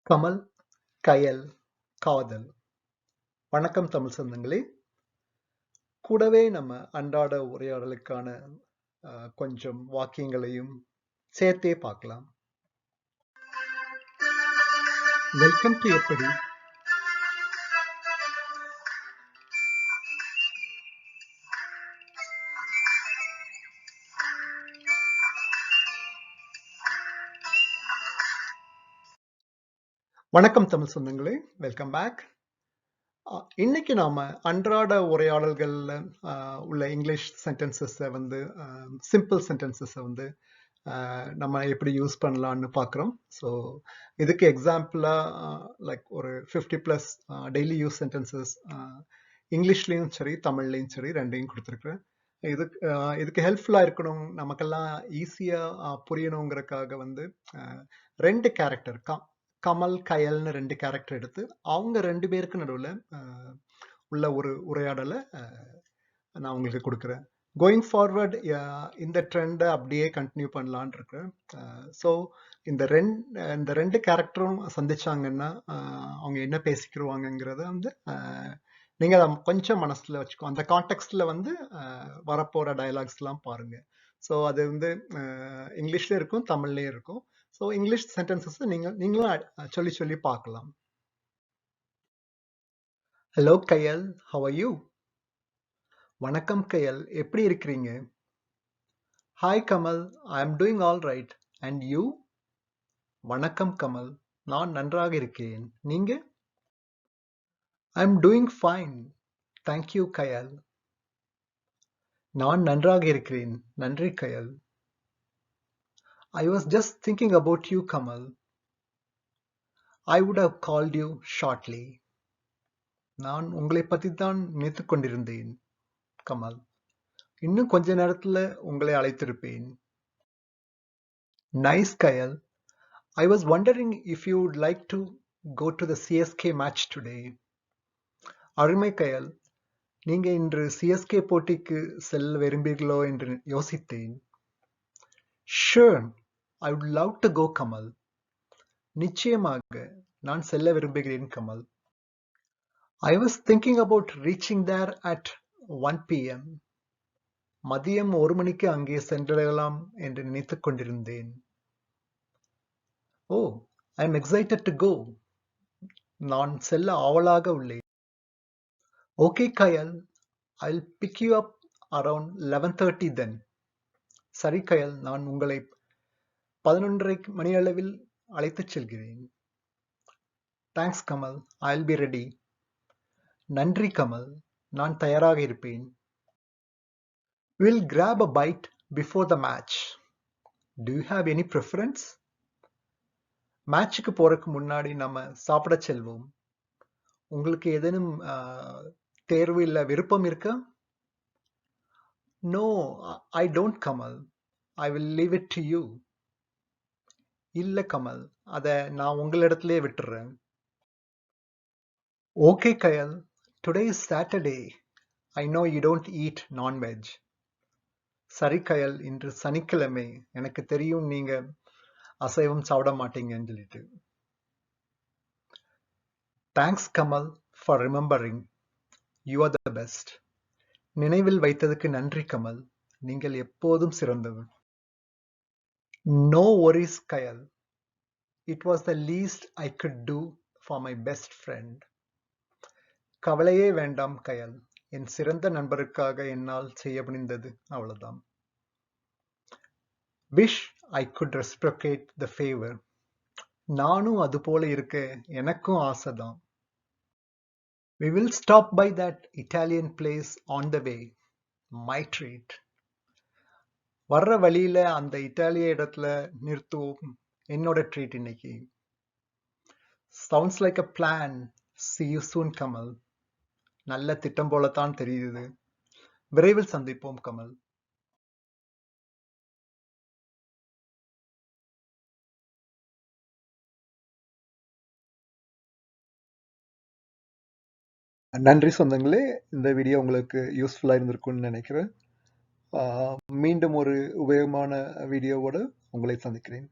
கமல், கயல், காதல். வணக்கம் தமிழ் சொந்தங்களே. கூடவே நம்ம அன்றாட உரையாடலுக்கான கொஞ்சம் வாக்கியங்களையும் சேர்த்தே பார்க்கலாம். வெல்கம் டு எப்படி. வணக்கம் தமிழ் சொந்தங்களே, வெல்கம் பேக். இன்னைக்கு நாம அன்றாட உரையாடல்கள்ல உள்ள இங்கிலீஷ் சென்டென்சஸை சிம்பிள் சென்டென்சஸை நம்ம எப்படி யூஸ் பண்ணலான்னு பார்க்குறோம். ஸோ இதுக்கு எக்ஸாம்பிளாக லைக் ஒரு 50+ டெய்லி யூஸ் சென்டென்சஸ் இங்கிலீஷ்லேயும் சரி தமிழ்லேயும் சரி ரெண்டையும் கொடுத்துருக்குறேன். இதுக்கு ஹெல்ப்ஃபுல்லாக இருக்கணும், நமக்கெல்லாம் ஈஸியாக புரியணுங்கிறதுக்காக ரெண்டு கேரக்டர் கமல் கயல்னு ரெண்டு கேரக்டர் எடுத்து அவங்க ரெண்டு பேருக்கு நடுவில் உள்ள ஒரு உரையாடலை நான் உங்களுக்கு கொடுக்குறேன். கோயிங் ஃபார்வர்ட் இந்த ட்ரெண்டை அப்படியே கண்டினியூ பண்ணலான் இருக்கிறேன். ஸோ இந்த ரெண்டு கேரக்டரும் சந்திச்சாங்கன்னா அவங்க என்ன பேசிக்கிடுவாங்கங்கிறத நீங்கள் அதை கொஞ்சம் மனசில் வச்சுக்கோ. அந்த கான்டெக்ஸ்டில் வரப்போகிற டயலாக்ஸ்லாம் பாருங்கள். ஸோ அது இங்கிலீஷ்லேயும் இருக்கும் தமிழ்லேயும் இருக்கும். ஸோ இங்கிலீஷ் சென்டென்சஸ் நீங்களும் சொல்லி பார்க்கலாம். Hello Kayal, how are you? வணக்கம் கயல், எப்படி இருக்கிறீங்க? Hi Kamal, I am doing all right. And you? வணக்கம் கமல், நான் நன்றாக இருக்கிறேன். நீங்க? I am doing fine, thank you Kayal. நான் நன்றாக இருக்கிறேன், நன்றி கயல். I was just thinking about you, Kamal. I would have called you shortly. நான் உங்களை பற்றி தான் நினைத்து கொண்டிருந்தேன், கமல். இன்னும் கொஞ்ச நேரத்தில் உங்களை அழைத்திருப்பேன். Nice, Kayal. I was wondering if you would like to go to the CSK match today. அருமை கயல், நீங்க இன்று சிஎஸ்கே போட்டிக்கு செல்ல விரும்புகிறீர்களோ என்று யோசித்தேன். Sure, I would love to go, Kamal. நிச்சயமாக நான் செல்ல விரும்புகிறேன், Kamal. I was thinking about reaching there at 1 p.m. மதியம் 1 மணிக்கு அங்கே சென்றடையலாம் என்று நினைத்துக் கொண்டிருந்தேன். Oh, I am excited to go. நான் செல்ல ஆவலாக உள்ளேன். Okay, Kayal, I'll pick you up around 11:30 then. சரி கயல், நான் உங்களை 11:30 மணியளவில் அழைத்துச் செல்கிறேன். Thanks Kamal, I'll be ready. நன்றி கமல், நான் தயாராக இருப்பேன். We'll grab a bite before the match. Do you have any preference? மேட்சுக்கு போறதுக்கு முன்னாடி நம்ம சாப்பிட செல்வோம். உங்களுக்கு ஏதேனும் தேர்வு இல்லை விருப்பம் இருக்கா? No, I don't, Kamal. I will leave it to you. இல்ல கமல், அதை நான் உங்களிடத்திலே விட்டுறேன். Okay, Kayal. Today is Saturday. I know you don't eat non-veg. சரி கயல், இன்று சனிக்கிழமை, எனக்கு தெரியும் நீங்க அசைவம் சாப்பிட மாட்டீங்கன்னு சொல்லிட்டு. Thanks Kamal for remembering. You are the best. நினைவில் வைத்ததுக்கு நன்றி கமல், நீங்கள் எப்போதும் சிறந்தவர். No worries, Kayal. It was the least I could do for my best friend. கவலையே வேண்டாம் கயல், என் சிறந்த நண்பருக்காக என்னால் செய்ய முடிந்தது அவ்வளவுதான். Wish I could reciprocate the favour. நானும் அது போல இருக்க எனக்கும் ஆசைதான். We will stop by that Italian place on the way. My treat. வர்ற வழியில அந்த இட்டாலிய இடத்துல நிறுத்துவோம், என்னோட ட்ரீட் இன்னைக்கு. Sounds like a plan. See you soon, Kamal. நல்ல திட்டம் போலத்தான் தெரியுது. விரைவில் சந்திப்போம் கமல். நன்றி சொந்தங்களே, இந்த வீடியோ உங்களுக்கு யூஸ்ஃபுல்லா இருந்திருக்கும்னு நினைக்கிறேன். மீண்டும் ஒரு உபயோகமான வீடியோவோடு உங்களை சந்திக்கிறேன்.